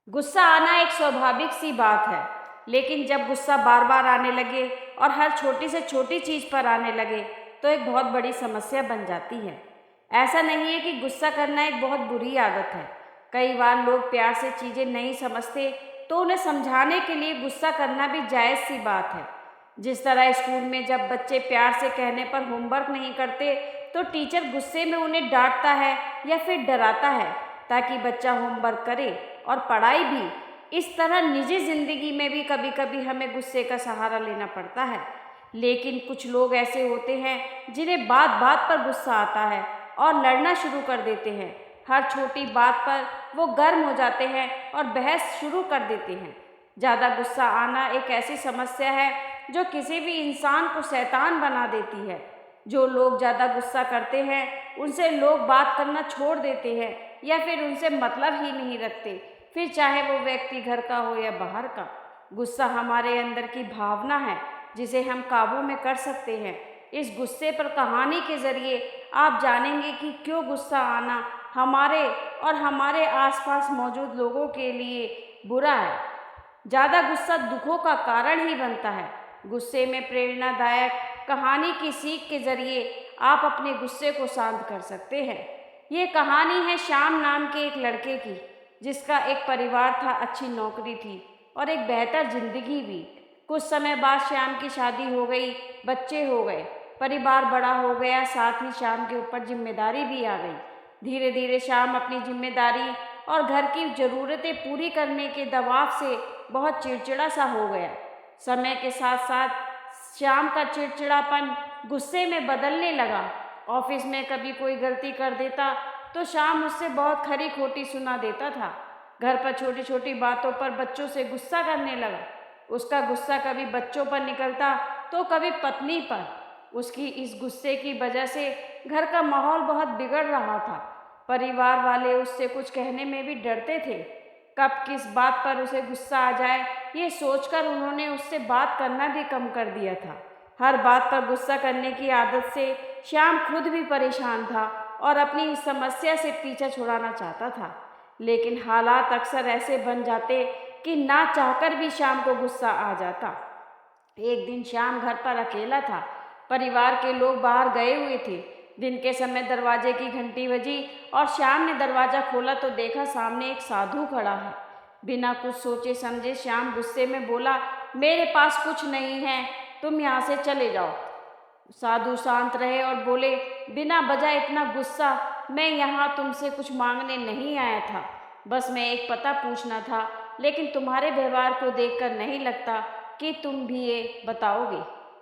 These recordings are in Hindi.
गुस्सा आना एक स्वाभाविक सी बात है, लेकिन जब गुस्सा बार बार आने लगे और हर छोटी से छोटी चीज़ पर आने लगे तो एक बहुत बड़ी समस्या बन जाती है। ऐसा नहीं है कि गुस्सा करना एक बहुत बुरी आदत है। कई बार लोग प्यार से चीज़ें नहीं समझते तो उन्हें समझाने के लिए गुस्सा करना भी जायज़ सी बात है। जिस तरह स्कूल में जब बच्चे प्यार से कहने पर होमवर्क नहीं करते तो टीचर गुस्से में उन्हें डांटता है या फिर डराता है ताकि बच्चा होमवर्क करे और पढ़ाई भी। इस तरह निजी ज़िंदगी में भी कभी कभी हमें गुस्से का सहारा लेना पड़ता है। लेकिन कुछ लोग ऐसे होते हैं जिन्हें बात बात पर गुस्सा आता है और लड़ना शुरू कर देते हैं। हर छोटी बात पर वो गर्म हो जाते हैं और बहस शुरू कर देते हैं। ज़्यादा गुस्सा आना एक ऐसी समस्या है जो किसी भी इंसान को शैतान बना देती है। जो लोग ज़्यादा गुस्सा करते हैं उनसे लोग बात करना छोड़ देते हैं या फिर उनसे मतलब ही नहीं रखते, फिर चाहे वो व्यक्ति घर का हो या बाहर का। गुस्सा हमारे अंदर की भावना है जिसे हम काबू में कर सकते हैं। इस गुस्से पर कहानी के ज़रिए आप जानेंगे कि क्यों गुस्सा आना हमारे और हमारे आसपास मौजूद लोगों के लिए बुरा है। ज़्यादा गुस्सा दुखों का कारण ही बनता है। गुस्से में प्रेरणादायक कहानी की सीख के ज़रिए आप अपने गुस्से को शांत कर सकते हैं। ये कहानी है श्याम नाम के एक लड़के की, जिसका एक परिवार था, अच्छी नौकरी थी और एक बेहतर ज़िंदगी भी। कुछ समय बाद श्याम की शादी हो गई, बच्चे हो गए, परिवार बड़ा हो गया, साथ ही श्याम के ऊपर जिम्मेदारी भी आ गई। धीरे धीरे श्याम अपनी जिम्मेदारी और घर की ज़रूरतें पूरी करने के दबाव से बहुत चिड़चिड़ा सा हो गया। समय के साथ साथ श्याम का चिड़चिड़ापन गुस्से में बदलने लगा। ऑफिस में कभी कोई गलती कर देता तो श्याम उससे बहुत खरी खोटी सुना देता था। घर पर छोटी छोटी बातों पर बच्चों से गुस्सा करने लगा। उसका गुस्सा कभी बच्चों पर निकलता तो कभी पत्नी पर। उसकी इस गुस्से की वजह से घर का माहौल बहुत बिगड़ रहा था। परिवार वाले उससे कुछ कहने में भी डरते थे। कब किस बात पर उसे गुस्सा आ जाए ये सोचकर उन्होंने उससे बात करना भी कम कर दिया था। हर बात पर गुस्सा करने की आदत से श्याम खुद भी परेशान था और अपनी इस समस्या से पीछा छुड़ाना चाहता था। लेकिन हालात अक्सर ऐसे बन जाते कि ना चाहकर भी श्याम को गुस्सा आ जाता। एक दिन श्याम घर पर अकेला था। परिवार के लोग बाहर गए हुए थे। दिन के समय दरवाजे की घंटी बजी और श्याम ने दरवाज़ा खोला तो देखा सामने एक साधु खड़ा है। बिना कुछ सोचे समझे श्याम गुस्से में बोला, मेरे पास कुछ नहीं है, तुम यहाँ से चले जाओ। साधु शांत रहे और बोले, बिना वजह इतना गुस्सा, मैं यहाँ तुमसे कुछ मांगने नहीं आया था, बस मैं एक पता पूछना था, लेकिन तुम्हारे व्यवहार को देखकर नहीं लगता कि तुम भी ये बताओगे।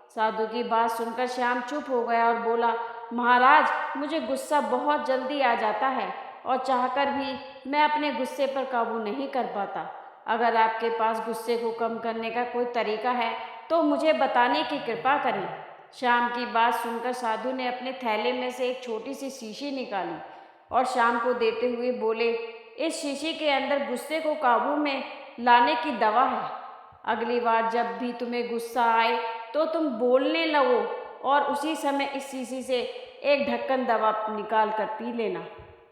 साधु की बात सुनकर श्याम चुप हो गया और बोला, महाराज, मुझे गुस्सा बहुत जल्दी आ जाता है और चाहकर भी मैं अपने गुस्से पर काबू नहीं कर पाता। अगर आपके पास गुस्से को कम करने का कोई तरीका है तो मुझे बताने की कृपा करें। श्याम की बात सुनकर साधु ने अपने थैले में से एक छोटी सी शीशी निकाली और श्याम को देते हुए बोले, इस शीशी के अंदर गुस्से को काबू में लाने की दवा है। अगली बार जब भी तुम्हें गुस्सा आए तो तुम बोलने लगो और उसी समय इस शीशी से एक ढक्कन दवा निकाल कर पी लेना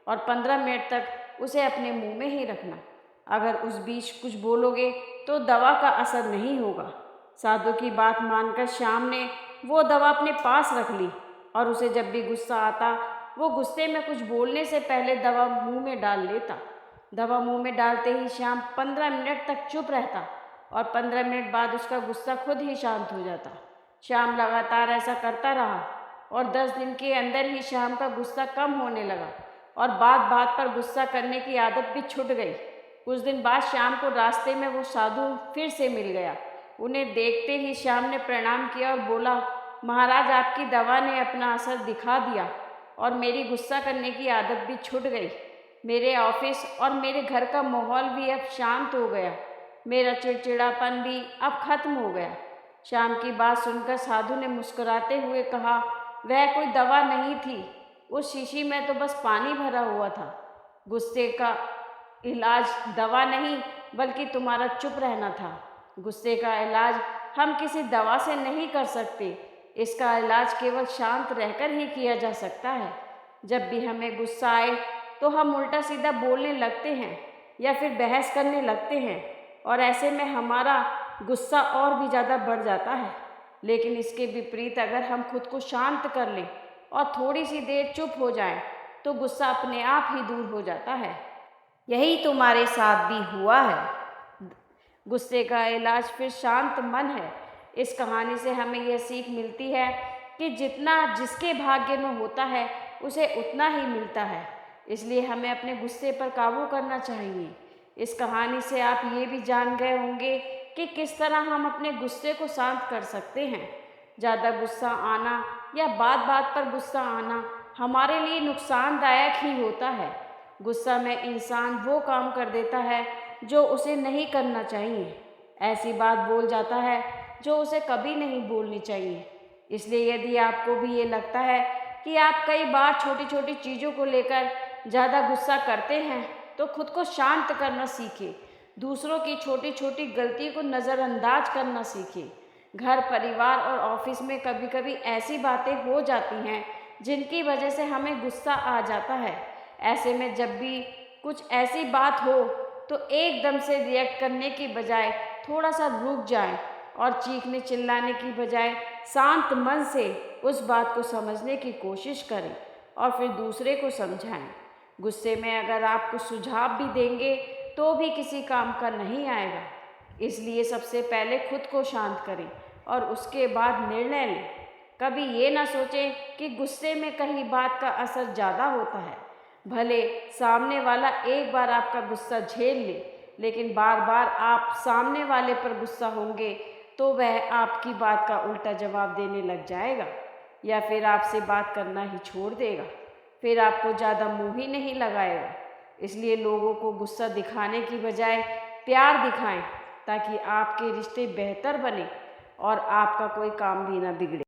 और 15 मिनट तक उसे अपने मुंह में ही रखना। अगर उस बीच कुछ बोलोगे तो दवा का असर नहीं होगा। साधु की बात मानकर श्याम ने वो दवा अपने पास रख ली और उसे जब भी गुस्सा आता वो गुस्से में कुछ बोलने से पहले दवा मुंह में डाल लेता। दवा मुंह में डालते ही श्याम 15 मिनट तक चुप रहता और 15 मिनट बाद उसका गुस्सा खुद ही शांत हो जाता। श्याम लगातार ऐसा करता रहा और 10 दिन के अंदर ही श्याम का गुस्सा कम होने लगा और बात बात पर गुस्सा करने की आदत भी छूट गई। कुछ दिन बाद श्याम को रास्ते में वो साधु फिर से मिल गया। उन्हें देखते ही श्याम ने प्रणाम किया और बोला, महाराज, आपकी दवा ने अपना असर दिखा दिया और मेरी गुस्सा करने की आदत भी छूट गई। मेरे ऑफिस और मेरे घर का माहौल भी अब शांत हो गया। मेरा चिड़चिड़ापन भी अब खत्म हो गया। श्याम की बात सुनकर साधु ने मुस्कुराते हुए कहा, वह कोई दवा नहीं थी, उस शीशी में तो बस पानी भरा हुआ था। गुस्से का इलाज दवा नहीं बल्कि तुम्हारा चुप रहना था। गुस्से का इलाज हम किसी दवा से नहीं कर सकते, इसका इलाज केवल शांत रहकर ही किया जा सकता है। जब भी हमें गुस्सा आए तो हम उल्टा सीधा बोलने लगते हैं, या फिर बहस करने लगते हैं और ऐसे में हमारा गुस्सा और भी ज़्यादा बढ़ जाता है। लेकिन इसके विपरीत अगर हम खुद को शांत कर लें और थोड़ी सी देर चुप हो जाएं, तो गुस्सा अपने आप ही दूर हो जाता है। यही तुम्हारे साथ भी हुआ है। गुस्से का इलाज फिर शांत मन है। इस कहानी से हमें यह सीख मिलती है कि जितना जिसके भाग्य में होता है उसे उतना ही मिलता है। इसलिए हमें अपने गुस्से पर काबू करना चाहिए। इस कहानी से आप ये भी जान गए होंगे कि किस तरह हम अपने गुस्से को शांत कर सकते हैं। ज़्यादा गुस्सा आना या बात बात पर गुस्सा आना हमारे लिए नुकसानदायक ही होता है। गुस्सा में इंसान वो काम कर देता है जो उसे नहीं करना चाहिए, ऐसी बात बोल जाता है जो उसे कभी नहीं बोलनी चाहिए। इसलिए यदि आपको भी ये लगता है कि आप कई बार छोटी छोटी चीज़ों को लेकर ज़्यादा गुस्सा करते हैं, तो खुद को शांत करना सीखें। दूसरों की छोटी छोटी गलती को नज़रअंदाज करना सीखें। घर, परिवार और ऑफिस में कभी कभी ऐसी बातें हो जाती हैं जिनकी वजह से हमें गुस्सा आ जाता है। ऐसे में जब भी कुछ ऐसी बात हो तो एकदम से रिएक्ट करने की बजाय थोड़ा सा रुक जाएं और चीखने चिल्लाने की बजाय शांत मन से उस बात को समझने की कोशिश करें और फिर दूसरे को समझाएं। गुस्से में अगर आप कुछ सुझाव भी देंगे तो भी किसी काम का नहीं आएगा। इसलिए सबसे पहले खुद को शांत करें और उसके बाद निर्णय लें। कभी ये ना सोचें कि गुस्से में कहीं बात का असर ज़्यादा होता है। भले सामने वाला एक बार आपका गुस्सा झेल ले, लेकिन बार बार आप सामने वाले पर गुस्सा होंगे तो वह आपकी बात का उल्टा जवाब देने लग जाएगा या फिर आपसे बात करना ही छोड़ देगा। फिर आपको ज़्यादा मुँह ही नहीं लगाएगा। इसलिए लोगों को गुस्सा दिखाने की बजाय प्यार दिखाएं, ताकि आपके रिश्ते बेहतर बने और आपका कोई काम भी ना बिगड़े।